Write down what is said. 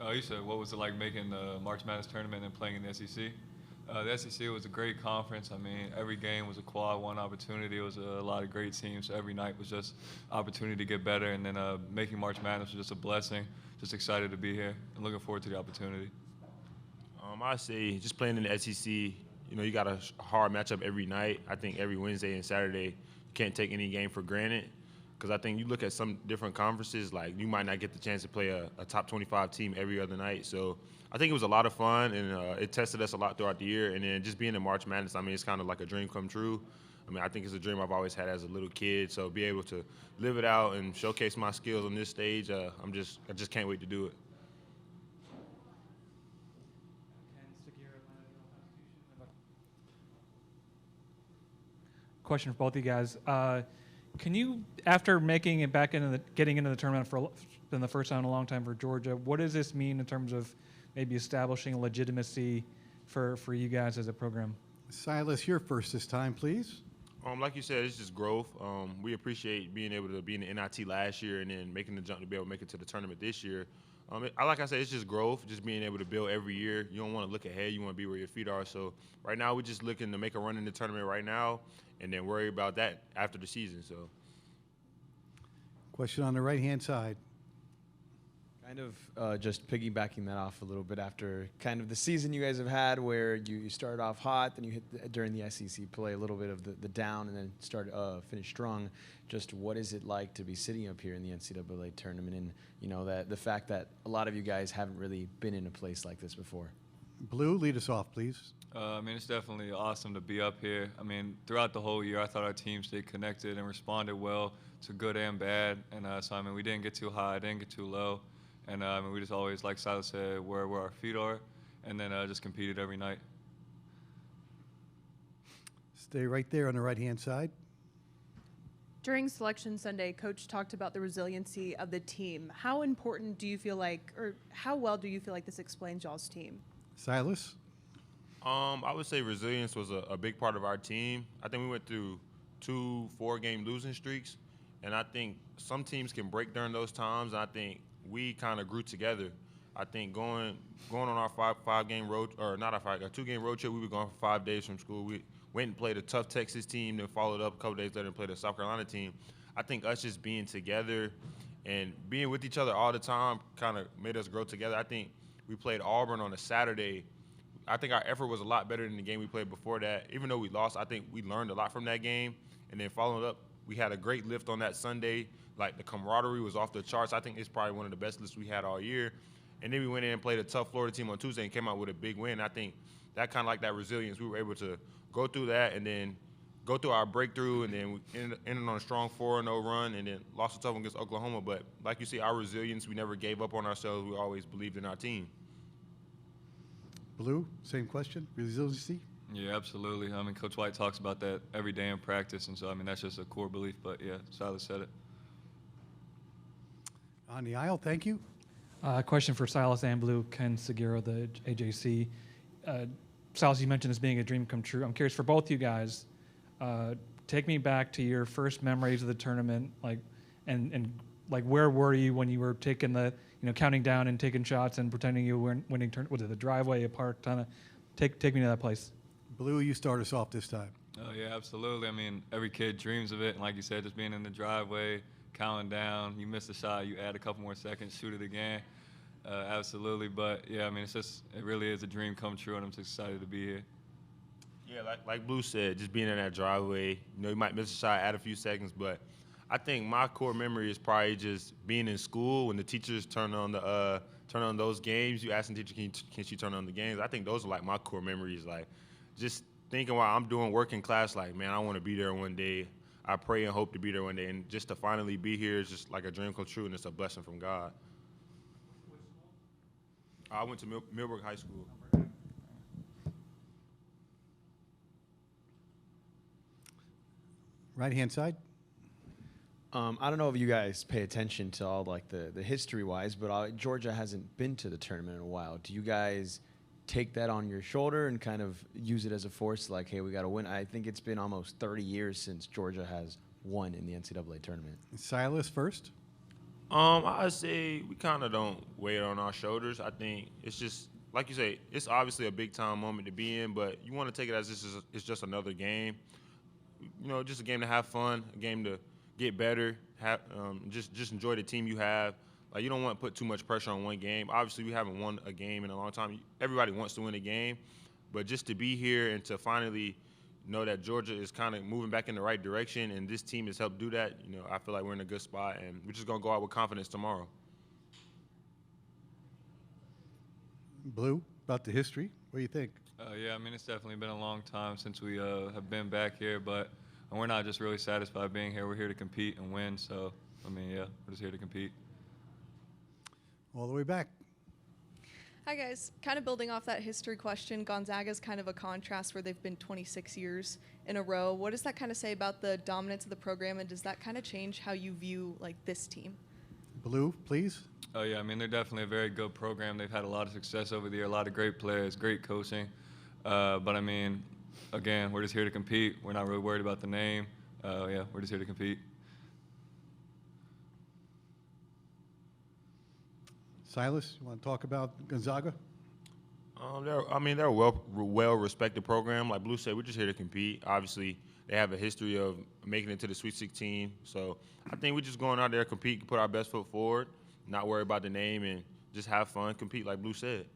Oh, you said what was it like making the March Madness tournament and playing in the SEC? The SEC was a great conference. I mean, every game was a quad one opportunity. It was a lot of great teams. So every night was just opportunity to get better. And then making March Madness was just a blessing. Just excited to be here and looking forward to the opportunity. I say just playing in the SEC, you got a hard matchup every night. I think every Wednesday and Saturday, you can't take any game for granted. Because I think you look at some different conferences, like you might not get the chance to play a top 25 team every other night. So I think it was a lot of fun, and it tested us a lot throughout the year. And then just being in March Madness, I mean, it's kind of like a dream come true. I mean, I think it's a dream I've always had as a little kid. So be able to live it out and showcase my skills on this stage, I just can't wait to do it. Question for both of you guys. Can you, after making it back getting into the tournament in the first time in a long time for Georgia, what does this mean in terms of maybe establishing legitimacy for you guys as a program? Silas, you're first this time, please. Like you said, it's just growth. We appreciate being able to be in the NIT last year and then making the jump to be able to make it to the tournament this year. Like I said, it's just growth, just being able to build every year. You don't want to look ahead. You want to be where your feet are. So right now we're just looking to make a run in the tournament right now and then worry about that after the season. So, question on the right-hand side. Kind of just piggybacking that off a little bit after kind of the season you guys have had where you started off hot, then you hit during the SEC play a little bit of the down and then finish strong. Just what is it like to be sitting up here in the NCAA tournament and, that the fact that a lot of you guys haven't really been in a place like this before? Blue, lead us off, please. I mean, it's definitely awesome to be up here. I mean, throughout the whole year, I thought our team stayed connected and responded well to good and bad. And so, I mean, we didn't get too high, didn't get too low. And I mean, we just always, like Silas said, where our feet are, and then just competed every night. Stay right there on the right-hand side. During Selection Sunday, Coach talked about the resiliency of the team. How important do you feel like, or how well do you feel like this explains y'all's team? Silas? I would say resilience was a big part of our team. I think we went through 2 4-game losing streaks, and I think some teams can break during those times, and I think we kind of grew together. I think going on our 2-game road trip, we were gone for 5 days from school. We went and played a tough Texas team, then followed up a couple days later and played a South Carolina team. I think us just being together and being with each other all the time kind of made us grow together. I think we played Auburn on a Saturday. I think our effort was a lot better than the game we played before that. Even though we lost, I think we learned a lot from that game. And then following up, we had a great lift on that Sunday. Like, the camaraderie was off the charts. I think it's probably one of the best lifts we had all year. And then we went in and played a tough Florida team on Tuesday and came out with a big win. I think that kind of like that resilience, we were able to go through that and then go through our breakthrough, and then we ended on a strong 4-0 run and then lost a tough one against Oklahoma. But like you see, our resilience, we never gave up on ourselves. We always believed in our team. Blue, same question. Resiliency? Yeah, absolutely. I mean, Coach White talks about that every day in practice, and so, I mean, that's just a core belief. But, yeah, Silas said it. On the aisle, thank you. Question for Silas and Blue, Ken Segura, the AJC. Silas, you mentioned this being a dream come true. I'm curious for both you guys. Take me back to your first memories of the tournament, and where were you when you were taking counting down and taking shots and pretending you were winning? Was it the driveway, a park? Take me to that place. Blue, you start us off this time. Oh, yeah, absolutely. I mean, every kid dreams of it. And like you said, just being in the driveway, counting down, you miss a shot, you add a couple more seconds, shoot it again. Absolutely. But, yeah, I mean, it really is a dream come true, and I'm just excited to be here. Yeah, like Blue said, just being in that driveway, you might miss a shot, add a few seconds, but I think my core memory is probably just being in school when the teachers turn on those games. You ask the teacher, can she turn on the games? I think those are like my core memories. Like, just thinking while I'm doing work in class, like, man, I want to be there one day. I pray and hope to be there one day, and just to finally be here is just like a dream come true, and it's a blessing from God. I went to Millbrook High School. Right-hand side. I don't know if you guys pay attention to all the history-wise, but Georgia hasn't been to the tournament in a while. Do you guys take that on your shoulder and kind of use it as a force, like, hey, we got to win? I think it's been almost 30 years since Georgia has won in the NCAA tournament. Silas first. I'd say we kind of don't weigh it on our shoulders. I think it's just, like you say, it's obviously a big-time moment to be in, but you want to take it as it's just another game. You know, just a game to have fun, a game to get better, just enjoy the team you have. Like, you don't want to put too much pressure on one game. Obviously, we haven't won a game in a long time. Everybody wants to win a game, but just to be here and to finally know that Georgia is kind of moving back in the right direction and this team has helped do that, you know, I feel like we're in a good spot, and we're just going to go out with confidence tomorrow. Blue, about the history, what do you think? Yeah, I mean, it's definitely been a long time since we have been back here, but we're not just really satisfied being here. We're here to compete and win. So, I mean, yeah, we're just here to compete. All the way back. Hi, guys. Kind of building off that history question, Gonzaga's kind of a contrast where they've been 26 years in a row. What does that kind of say about the dominance of the program, and does that kind of change how you view, like, this team? Blue, please. Oh, yeah, I mean, they're definitely a very good program. They've had a lot of success over the year, a lot of great players, great coaching. But, I mean, again, we're just here to compete. We're not really worried about the name. Yeah, we're just here to compete. Silas, you want to talk about Gonzaga? They're a well-respected program. Like Blue said, we're just here to compete. Obviously, they have a history of making it to the Sweet 16. So I think we're just going out there, compete, put our best foot forward, not worry about the name, and just have fun, compete like Blue said.